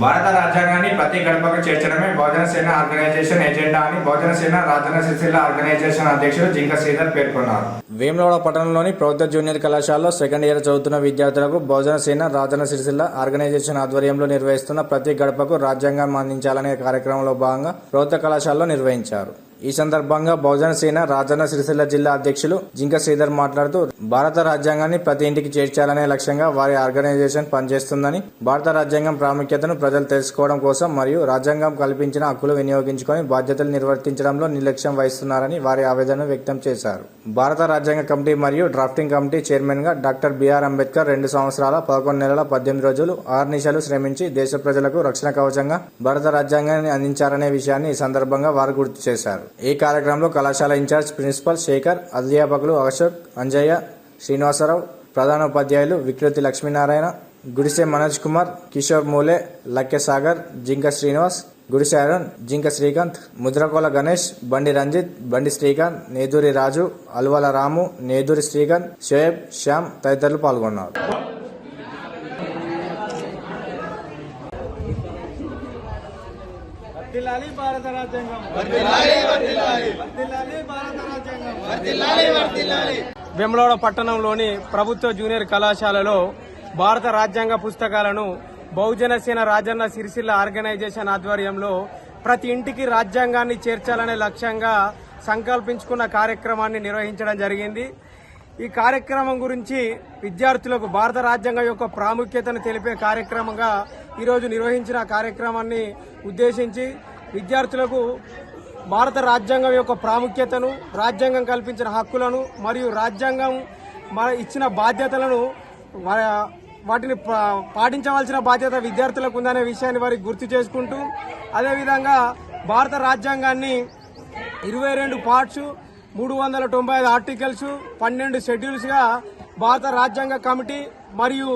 భారత రాజ్యాంగాన్ని ప్రతి గడపకు చేర్చడమే బహుజన సేన ఆర్గనైజేషన్ ఎజెండా అని బహుజన సేన రాజన్న సిరిసిల్ల ఆర్గనైజేషన్ అధ్యక్షుడు జింక శ్రీధర్ పేర్కొన్నారు. వేములవాడ పట్టణంలోని ప్రభుత్వ జూనియర్ కళాశాలలో సెకండ్ ఇయర్ చదువుతున్న విద్యార్థులకు బహుజన సేన రాజన్న సిరిసిల్ల ఆర్గనైజేషన్ ఆధ్వర్యంలో నిర్వహిస్తున్న ప్రతి గడపకు రాజ్యాంగం అందించాలనే కార్యక్రమంలో భాగంగా ప్రభుత్వ కళాశాలలో నిర్వహించారు. ఈ సందర్భంగా బహుజన సేన రాజన్న సిరిసిల్ల జిల్లా అధ్యక్షులు జింక శ్రీధర్ మాట్లాడుతూ భారత రాజ్యాంగాన్ని ప్రతి ఇంటికి చేర్చాలనే లక్ష్యంగా వారి ఆర్గనైజేషన్ పనిచేస్తుందని, భారత రాజ్యాంగం ప్రాముఖ్యతను ప్రజలు తెలుసుకోవడం కోసం మరియు రాజ్యాంగం కల్పించిన హక్కులు వినియోగించుకొని బాధ్యతలు నిర్వర్తించడంలో నిర్లక్ష్యం వహిస్తున్నారని వారి ఆవేదన వ్యక్తం చేశారు. భారత రాజ్యాంగ కమిటీ మరియు డ్రాఫ్టింగ్ కమిటీ చైర్మన్ గా డాక్టర్ బిఆర్ అంబేద్కర్ 2 సంవత్సరాల 11 నెలల 18 రోజులు ఆర్నిశలు శ్రమించి దేశ ప్రజలకు రక్షణ కవచంగా భారత రాజ్యాంగాన్ని అందించారనే విషయాన్ని ఈ సందర్భంగా వారు గుర్తు చేశారు. ఈ కార్యక్రమంలో కళాశాల ఇన్ఛార్జ్ ప్రిన్సిపల్ శేఖర్, అధ్యాపకులు అశోక్, అంజయ్య, శ్రీనివాసరావు, ప్రధానోపాధ్యాయులు వికృతి లక్ష్మీనారాయణ, గుడిసె మనోజ్ కుమార్, కిషోర్ మూలే, లక్కె సాగర్, జింక శ్రీనివాస్, గుడిసె అరుణ్, జింక శ్రీకాంత్, ముద్రకోల గణేష్, బండి రంజిత్, బండి శ్రీకాంత్, నేదూరి రాజు, అల్వాల రాము, నేదూరి శ్రీకాంత్, షోయబ్, శ్యామ్ తదితరులు పాల్గొన్నారు. భారత రాజ్యాంగం వేములవాడ పట్టణంలోని ప్రభుత్వ జూనియర్ కళాశాలలో భారత రాజ్యాంగ పుస్తకాలను బహుజన సేన రాజన్న సిరిసిల్ల ఆర్గనైజేషన్ ఆధ్వర్యంలో ప్రతి ఇంటికి రాజ్యాంగాన్ని చేర్చాలనే లక్ష్యంగా సంకల్పించుకున్న కార్యక్రమాన్ని నిర్వహించడం జరిగింది. ఈ కార్యక్రమం గురించి విద్యార్థులకు భారత రాజ్యాంగం యొక్క ప్రాముఖ్యతను తెలిపే కార్యక్రమంగా ఈరోజు నిర్వహించిన కార్యక్రమాన్ని ఉద్దేశించి విద్యార్థులకు భారత రాజ్యాంగం యొక్క ప్రాముఖ్యతను, రాజ్యాంగం కల్పించిన హక్కులను మరియు రాజ్యాంగం ఇచ్చిన బాధ్యతలను వాటిని పాటించవలసిన బాధ్యత విద్యార్థులకు ఉందనే విషయాన్ని వారికి గుర్తు చేసుకుంటూ, అదేవిధంగా భారత రాజ్యాంగాన్ని 22 పార్ట్స్, 395 ఆర్టికల్స్, 12 షెడ్యూల్స్గా భారత రాజ్యాంగ కమిటీ మరియు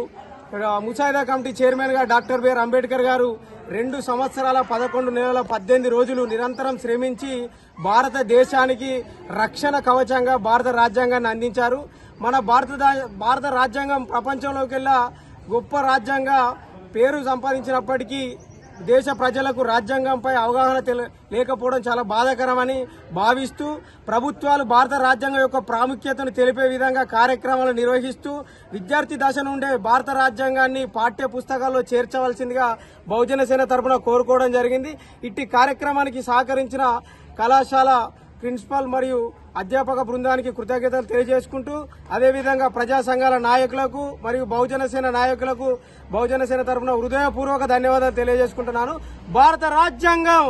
ముసాయిదా కమిటీ చైర్మన్ గా డాక్టర్ బిఆర్ అంబేద్కర్ గారు 2 సంవత్సరాల 11 నెలల 18 రోజులు నిరంతరం శ్రమించి భారతదేశానికి రక్షణ కవచంగా భారత రాజ్యాంగాన్ని అందించారు. మన భారత రాజ్యాంగం ప్రపంచంలోకెల్లా గొప్ప రాజ్యాంగ పేరు సంపాదించినప్పటికీ దేశ ప్రజలకు రాజ్యాంగంపై అవగాహన లేకపోవడం చాలా బాధాకరమని భావిస్తూ ప్రభుత్వాలు భారత రాజ్యాంగం యొక్క ప్రాముఖ్యతను తెలిపే విధంగా కార్యక్రమాలు నిర్వహిస్తూ విద్యార్థి దశ నుండే భారత రాజ్యాంగాన్ని పాఠ్య పుస్తకాల్లో చేర్చవలసిందిగా బహుజన సేన తరపున కోరుకోవడం జరిగింది. ఇట్టి కార్యక్రమానికి సహకరించిన కళాశాల ప్రిన్సిపల్ మరియు అధ్యాపక బృందానికి కృతజ్ఞతలు తెలియజేసుకుంటూ, అదేవిధంగా ప్రజా సంఘాల నాయకులకు మరియు బహుజన సేన నాయకులకు బహుజన సేన తరఫున హృదయపూర్వక ధన్యవాదాలు తెలియజేసుకుంటున్నాను. భారత రాజ్యాంగం.